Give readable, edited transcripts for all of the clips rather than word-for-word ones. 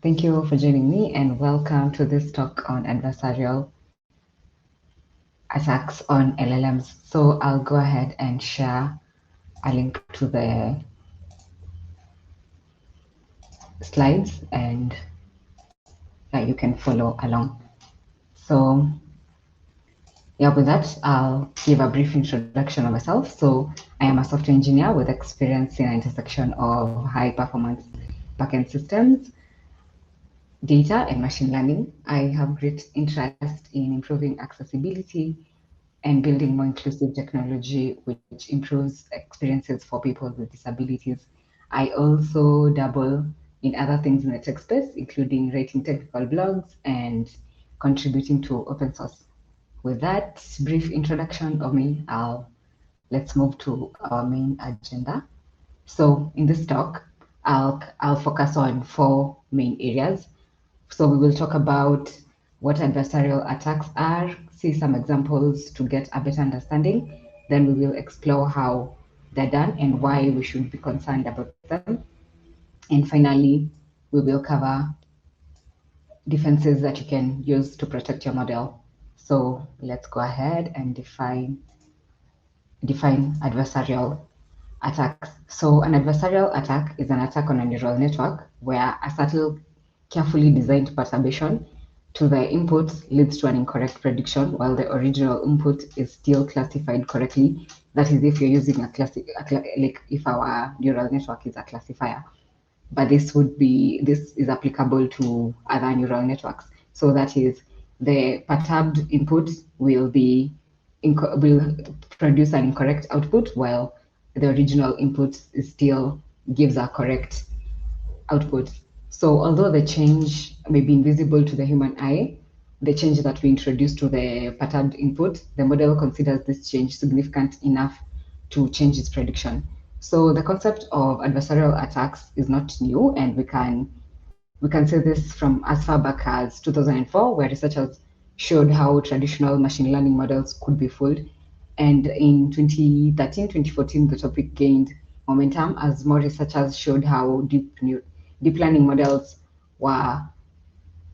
Thank you for joining me and welcome to this talk on adversarial attacks on LLMs. So I'll go ahead and share a link to the slides and you can follow along. So with that, I'll give a brief introduction of myself. So I am a software engineer with experience in an intersection of high performance backend systems, data, and machine learning. I have great interest in improving accessibility and building more inclusive technology, which improves experiences for people with disabilities. I also dabble in other things in the tech space, including writing technical blogs and contributing to open source. With that brief introduction of me, let's move to our main agenda. So in this talk, I'll focus on four main areas. So we will talk about what adversarial attacks are, see some examples to get a better understanding. Then we will explore how they're done and why we should be concerned about them. And finally, we will cover defenses that you can use to protect your model. So let's go ahead and define adversarial attacks. So an adversarial attack is an attack on a neural network where a subtle, carefully designed perturbation to the input leads to an incorrect prediction while the original input is still classified correctly. That is if you're using like if our neural network is a classifier. But this is applicable to other neural networks. So that is the perturbed input will produce an incorrect output while the original input still gives a correct output. So although the change may be invisible to the human eye, the change that we introduce to the perturbed input, the model considers this change significant enough to change its prediction. So the concept of adversarial attacks is not new, and we can say this from as far back as 2004, where researchers showed how traditional machine learning models could be fooled. And in 2013, 2014, the topic gained momentum as more researchers showed how deep learning models were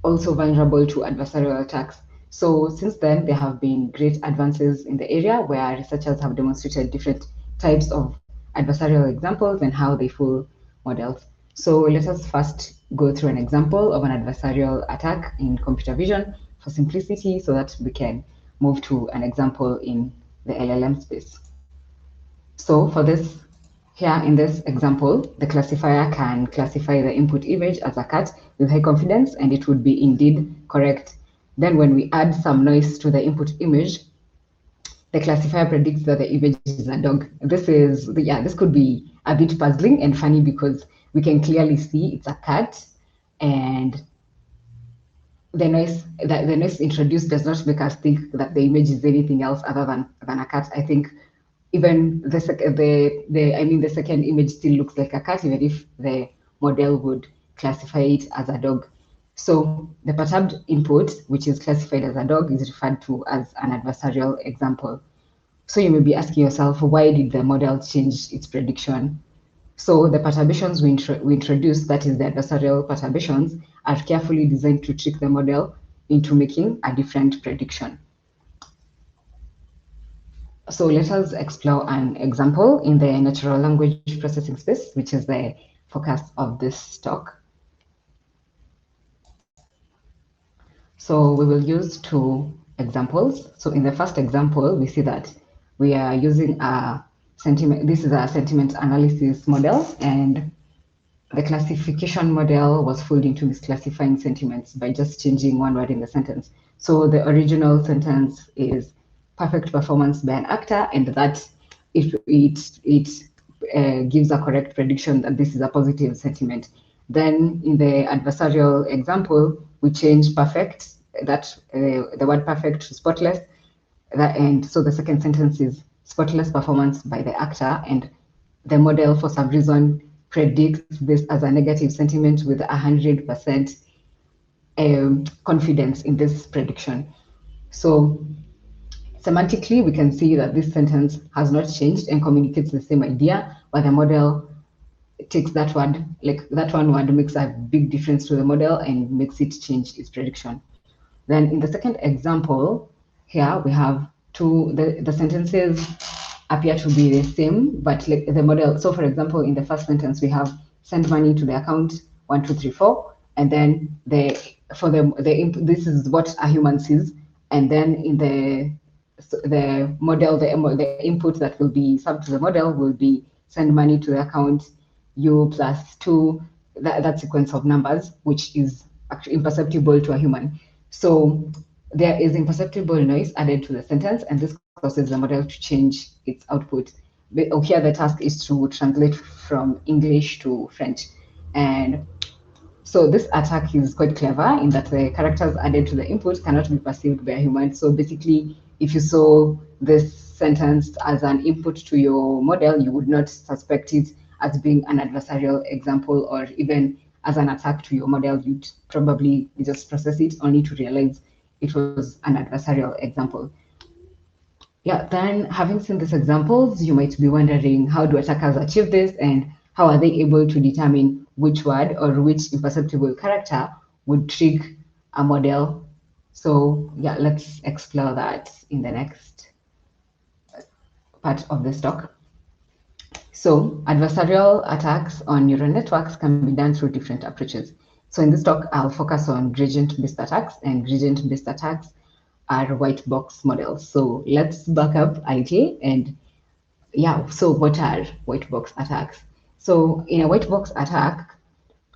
also vulnerable to adversarial attacks. So since then, there have been great advances in the area where researchers have demonstrated different types of adversarial examples and how they fool models. So let us first go through an example of an adversarial attack in computer vision for simplicity so that we can move to an example in the LLM space. So for this, here in this example, the classifier can classify the input image as a cat with high confidence, and it would be indeed correct. Then when we add some noise to the input image, the classifier predicts that the image is a dog. This could be a bit puzzling and funny because we can clearly see it's a cat, and the noise introduced does not make us think that the image is anything else other than a cat. I think even the second image still looks like a cat, even if the model would classify it as a dog. So the perturbed input, which is classified as a dog, is referred to as an adversarial example. So you may be asking yourself, why did the model change its prediction? So the perturbations we introduce, that is the adversarial perturbations, are carefully designed to trick the model into making a different prediction. So let us explore an example in the natural language processing space, which is the focus of this talk. So we will use two examples. So in the first example, we see that we are using this is a sentiment analysis model, and the classification model was fooled into misclassifying sentiments by just changing one word in the sentence. So the original sentence is perfect performance by an actor, and that it gives a correct prediction that this is a positive sentiment. Then in the adversarial example, we change perfect, the word perfect to spotless, and so the second sentence is spotless performance by the actor, and the model for some reason predicts this as a negative sentiment with 100% confidence in this prediction. So semantically, we can see that this sentence has not changed and communicates the same idea, but the model takes that word, like that one word makes a big difference to the model and makes it change its prediction. Then in the second example, here we have the sentences appear to be the same, but like the model. So for example, in the first sentence, we have send money to the account 1234, and then this is what a human sees, and then in the model, the input that will be sub to the model will be send money to the account u plus 2, that sequence of numbers, which is actually imperceptible to a human. So there is imperceptible noise added to the sentence, and this causes the model to change its output. Here the task is to translate from English to French. And so this attack is quite clever in that the characters added to the input cannot be perceived by a human. So basically, if you saw this sentence as an input to your model, you would not suspect it as being an adversarial example or even as an attack to your model. You'd probably just process it only to realize it was an adversarial example. Yeah, then having seen these examples, you might be wondering, how do attackers achieve this and how are they able to determine which word or which imperceptible character would trick a model? So yeah, let's explore that in the next part of this talk. So adversarial attacks on neural networks can be done through different approaches. So in this talk, I'll focus on gradient-based attacks, and gradient-based attacks are white box models. So let's back up a little and yeah, so what are white box attacks? So in a white box attack,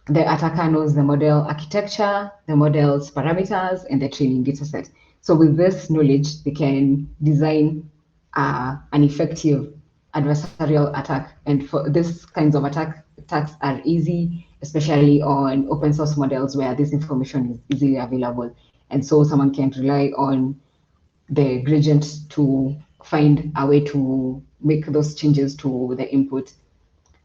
the attacker knows the model architecture, the model's parameters, and the training dataset. So with this knowledge, they can design an effective adversarial attack. And for these kinds of attacks are easy, especially on open source models where this information is easily available. And so someone can rely on the gradient to find a way to make those changes to the input.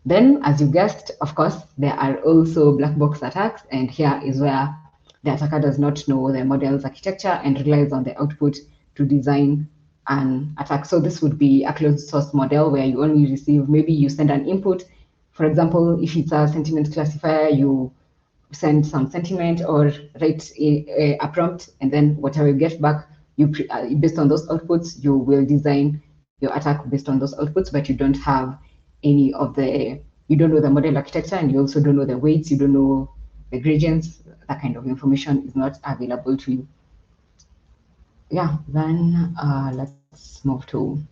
Then, as you guessed, of course, there are also black box attacks, and here is where the attacker does not know the model's architecture and relies on the output to design an attack. So this would be a closed source model where you only receive, maybe you send an input. For example, if it's a sentiment classifier, you send some sentiment or write a prompt, and then whatever you get back, based on those outputs, you will design your attack based on those outputs, but you don't have you don't know the model architecture, and you also don't know the weights, you don't know the gradients. That kind of information is not available to you. Yeah, then let's move to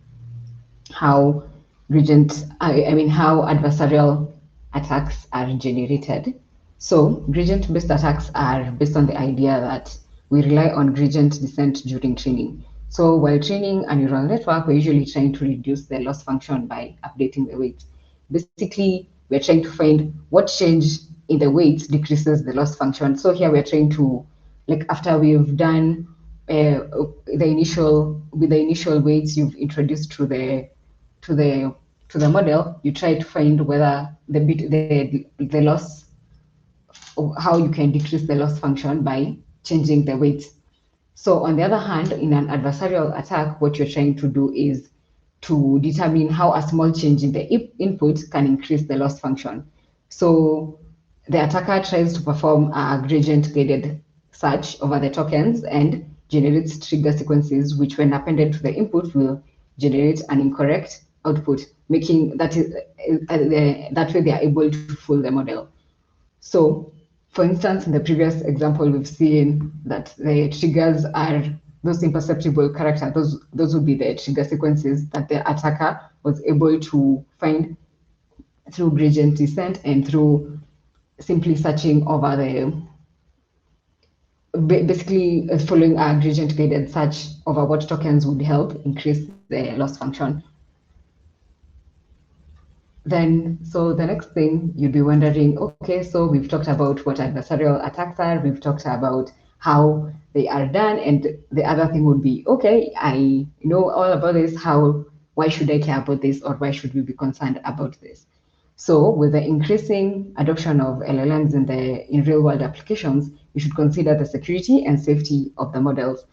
how how adversarial attacks are generated. So gradient-based attacks are based on the idea that we rely on gradient descent during training. So while training a neural network, we're usually trying to reduce the loss function by updating the weight. Basically, we're trying to find what change in the weights decreases the loss function. So here we're trying to, like after we've done the initial weights you've introduced to the model, you try to find whether the loss, how you can decrease the loss function by changing the weights. So on the other hand, in an adversarial attack, what you're trying to do is to determine how a small change in the input can increase the loss function. So the attacker tries to perform a gradient-guided search over the tokens and generates trigger sequences, which when appended to the input will generate an incorrect output, making that way they are able to fool the model. So for instance, in the previous example, we've seen that the triggers are those imperceptible characters. Those would be the trigger sequences that the attacker was able to find through gradient descent and through simply searching over basically following a gradient guided search over what tokens would help increase the loss function. Then, so the next thing you'd be wondering, okay, so we've talked about what adversarial attacks are, we've talked about how they are done, and the other thing would be, okay, I know all about this, why should I care about this, or why should we be concerned about this? So with the increasing adoption of LLMs in real world applications, you should consider the security and safety of the models.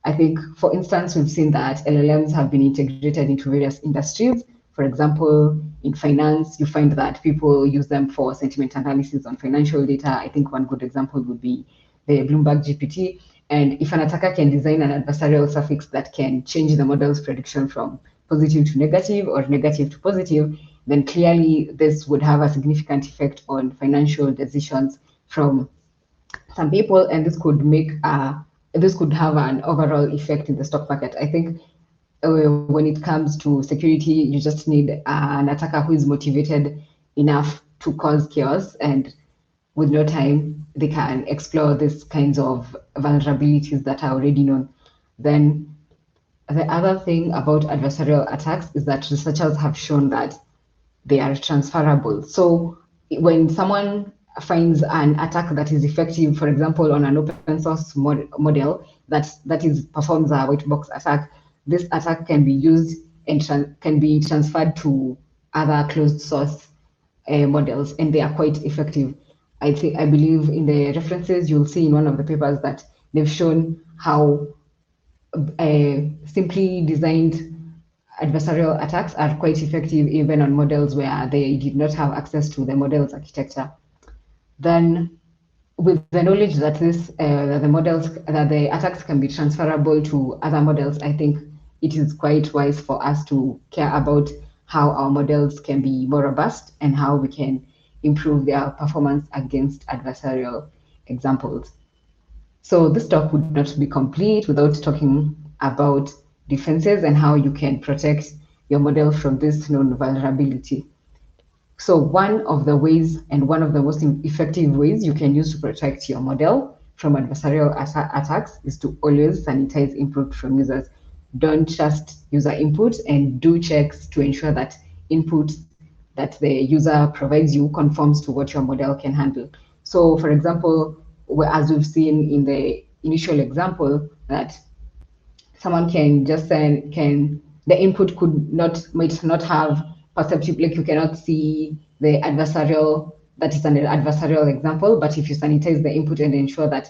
I think, for instance, we've seen that LLMs have been integrated into various industries. For example, in finance, you find that people use them for sentiment analysis on financial data. I think one good example would be the Bloomberg GPT. And if an attacker can design an adversarial suffix that can change the model's prediction from positive to negative or negative to positive, then clearly this would have a significant effect on financial decisions from some people, and this could have an overall effect in the stock market. I think when it comes to security, you just need an attacker who is motivated enough to cause chaos, and with no time, they can explore these kinds of vulnerabilities that are already known. Then the other thing about adversarial attacks is that researchers have shown that they are transferable. So when someone finds an attack that is effective, for example, on an open source model that performs a white box attack, this attack can be used and can be transferred to other closed source models, and they are quite effective. I believe in the references you'll see in one of the papers that they've shown how simply designed adversarial attacks are quite effective even on models where they did not have access to the model's architecture. Then, with the knowledge that the attacks can be transferable to other models, I think it is quite wise for us to care about how our models can be more robust and how we can improve their performance against adversarial examples. So this talk would not be complete without talking about defenses and how you can protect your model from this known vulnerability. So one of the ways and one of the most effective ways you can use to protect your model from adversarial attacks is to always sanitize input from users. Don't trust user input, and do checks to ensure that input that the user provides you conforms to what your model can handle. So for example, as we've seen in the initial example, that someone can just the input might not have perceptive, like you cannot see the adversarial, that is an adversarial example, but if you sanitize the input and ensure that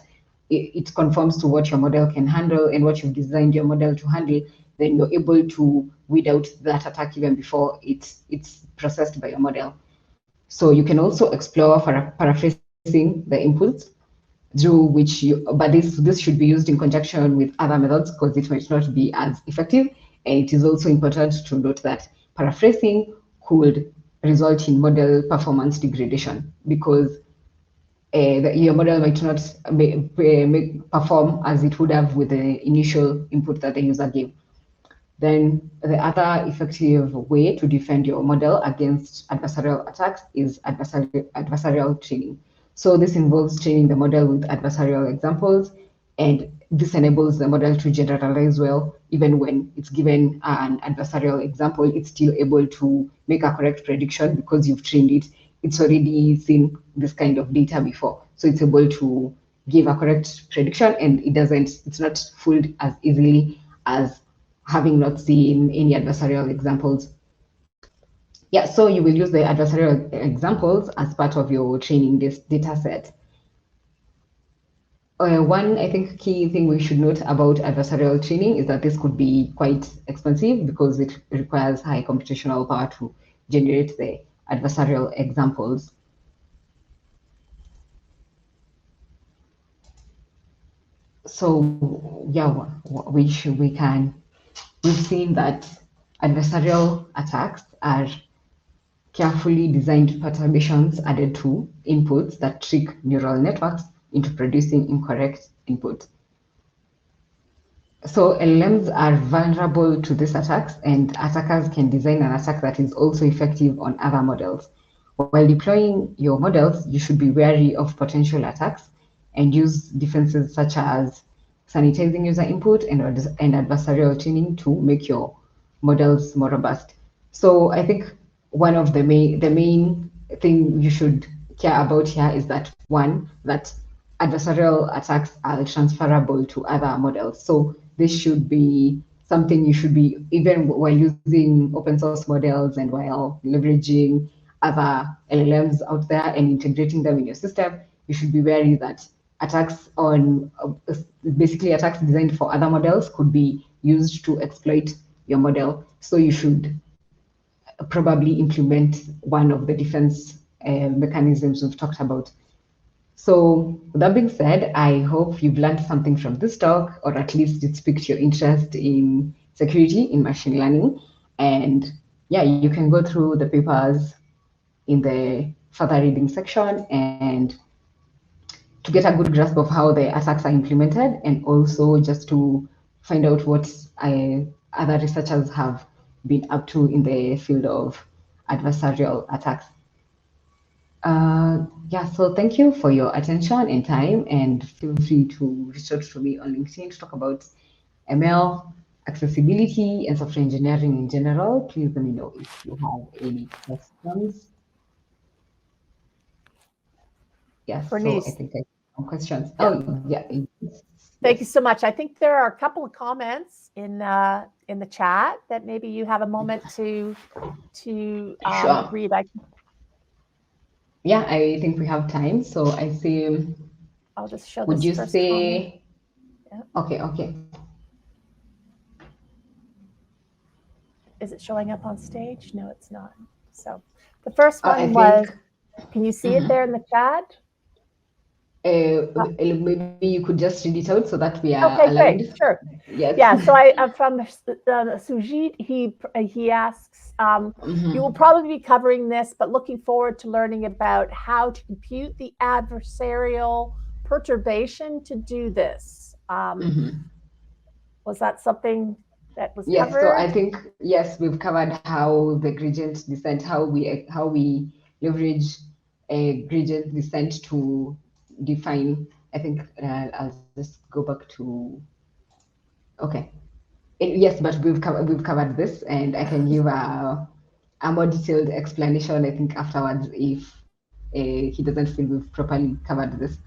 it conforms to what your model can handle and what you've designed your model to handle, then you're able to weed out that attack even before it's processed by your model. So you can also explore paraphrasing the inputs through which but this should be used in conjunction with other methods because it might not be as effective. And it is also important to note that paraphrasing could result in model performance degradation because your model might not perform as it would have with the initial input that the user gave. Then the other effective way to defend your model against adversarial attacks is adversarial training. So this involves training the model with adversarial examples, and this enables the model to generalize well. Even when it's given an adversarial example, it's still able to make a correct prediction because you've trained it. It's already seen this kind of data before, so it's able to give a correct prediction, and it's not fooled as easily as having not seen any adversarial examples. Yeah, so you will use the adversarial examples as part of your training this data set. One, I think, key thing we should note about adversarial training is that this could be quite expensive because it requires high computational power to generate the adversarial examples. So yeah, we've seen that adversarial attacks are carefully designed perturbations added to inputs that trick neural networks into producing incorrect input. So LLMs are vulnerable to these attacks, and attackers can design an attack that is also effective on other models. While deploying your models, you should be wary of potential attacks and use defenses such as sanitizing user input and adversarial training to make your models more robust. So I think one of the main thing you should care about here is that one, that adversarial attacks are transferable to other models. So this should be something you should be, even while using open source models and while leveraging other LLMs out there and integrating them in your system, you should be wary that attacks basically attacks designed for other models could be used to exploit your model. So you should probably implement one of the defense mechanisms we've talked about. So with that being said, I hope you've learned something from this talk, or at least it piqued your interest in security in machine learning. And yeah, you can go through the papers in the further reading section and to get a good grasp of how the attacks are implemented, and also just to find out what other researchers have been up to in the field of adversarial attacks. Yeah, so thank you for your attention and time, and feel free to reach out to me on LinkedIn to talk about ML, accessibility, and software engineering in general. Please let me know if you have any questions. Yes, so I Bernice. think I have some questions. Yeah. Oh, yeah. Thank you so much. I think there are a couple of comments in the chat that maybe you have a moment to Sure. read. Yeah, I think we have time. So I see. I'll just show Would this you first comment. say? Yeah. Okay. Is it showing up on stage? No, it's not. So the first one I was, think. can you see it there in the chat? Maybe you could just read it out so that we are Okay, great. aligned. Sure. Yes. Yeah. So I'm from Sujit. He asks, you will probably be covering this, but looking forward to learning about how to compute the adversarial perturbation to do this. Was that something that was Yes, covered? so I think yes, we've covered how the gradient descent, how we leverage a gradient descent to define. I think I'll just go back to. Okay, yes, but we've covered this, and I can give a more detailed explanation. I think afterwards, if he doesn't feel we've properly covered this.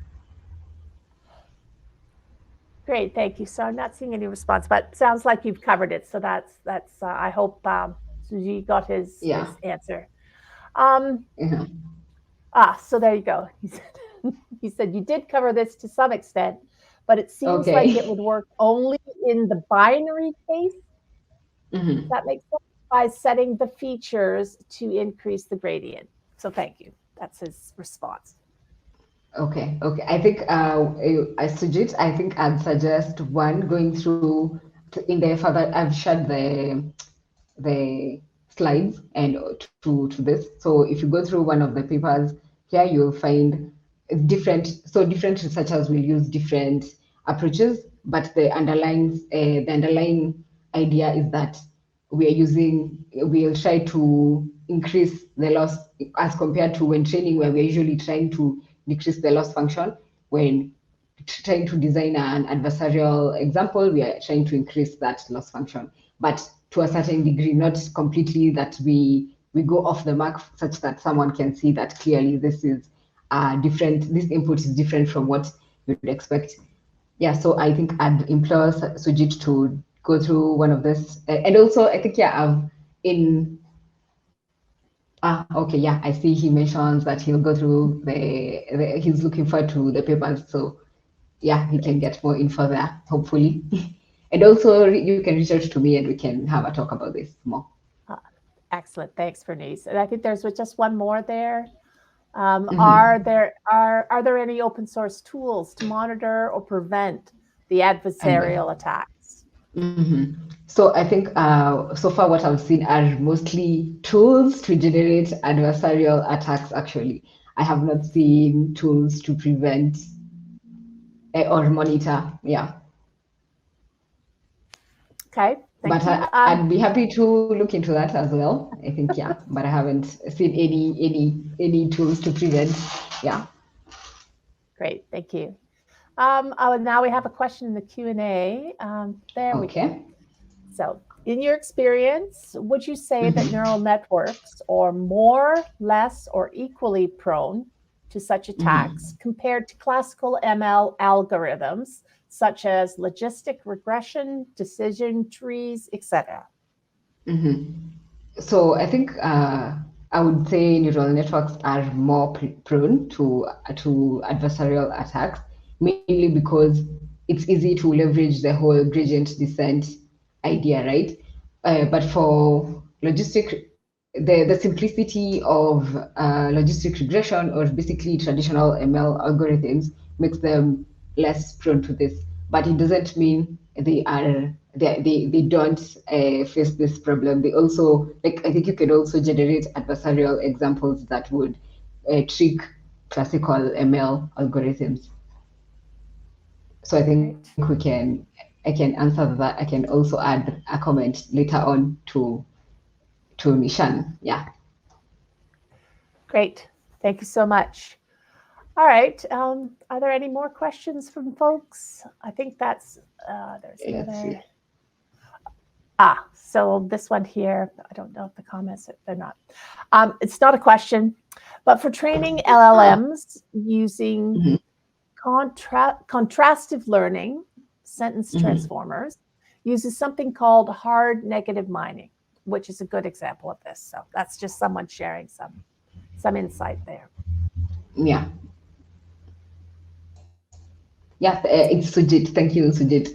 Great, thank you. So I'm not seeing any response, but sounds like you've covered it. So that's I hope Suji got his answer. So there you go. He said you did cover this to some extent, but it seems like it would work only in the binary case. That makes sense, by setting the features to increase the gradient. So thank you. That's his response. Okay. I think I suggest. I think I'd suggest one going through in the further. I've shared the slides and to this. So if you go through one of the papers here, you'll find different. So different researchers will use different approaches, but the underlying idea is that we'll try to increase the loss as compared to when training, where we're usually trying to decrease the loss function. When trying to design an adversarial example, we are trying to increase that loss function, but to a certain degree, not completely that we go off the mark such that someone can see that clearly this is different, this input is different from what you'd expect. Yeah, so I think I'd implore Sujit to go through one of this. And also, I think, I see he mentions that he'll go through he's looking forward to the papers. So yeah, he can get more info there, hopefully. And also you can reach out to me and we can have a talk about this more. Excellent. Thanks, Bernice. And I think there's just one more there. Are there any open source tools to monitor or prevent the adversarial attacks? So I think so far what I've seen are mostly tools to generate adversarial attacks. Actually, I have not seen tools to prevent or monitor. Yeah. Okay. Thank you. I'd be happy to look into that as well. I think, but I haven't seen any tools to prevent. Yeah. Great. Thank you. Now we have a question in the Q&A. There we go. So, in your experience, would you say that neural networks are more, less, or equally prone to such attacks compared to classical ML algorithms, such as logistic regression, decision trees, etc.? So I think I would say neural networks are more prone to adversarial attacks, mainly because it's easy to leverage the whole gradient descent idea, right? But for logistic the simplicity of logistic regression, or basically traditional ML algorithms, makes them less prone to this. But it doesn't mean they don't face this problem. They also, like, I think you can also generate adversarial examples that would trick classical ML algorithms. So I think I can answer that. I can also add a comment later on to Nishan. Yeah. Great. Thank you so much. All right. Are there any more questions from folks? I think that's, there's another. So this one here, I don't know if the comments, they're not. It's not a question, but for training LLMs using contrastive learning, sentence transformers, uses something called hard negative mining, which is a good example of this. So that's just someone sharing some insight there. Yeah. Yeah, it's Sujit. Thank you, Sujit.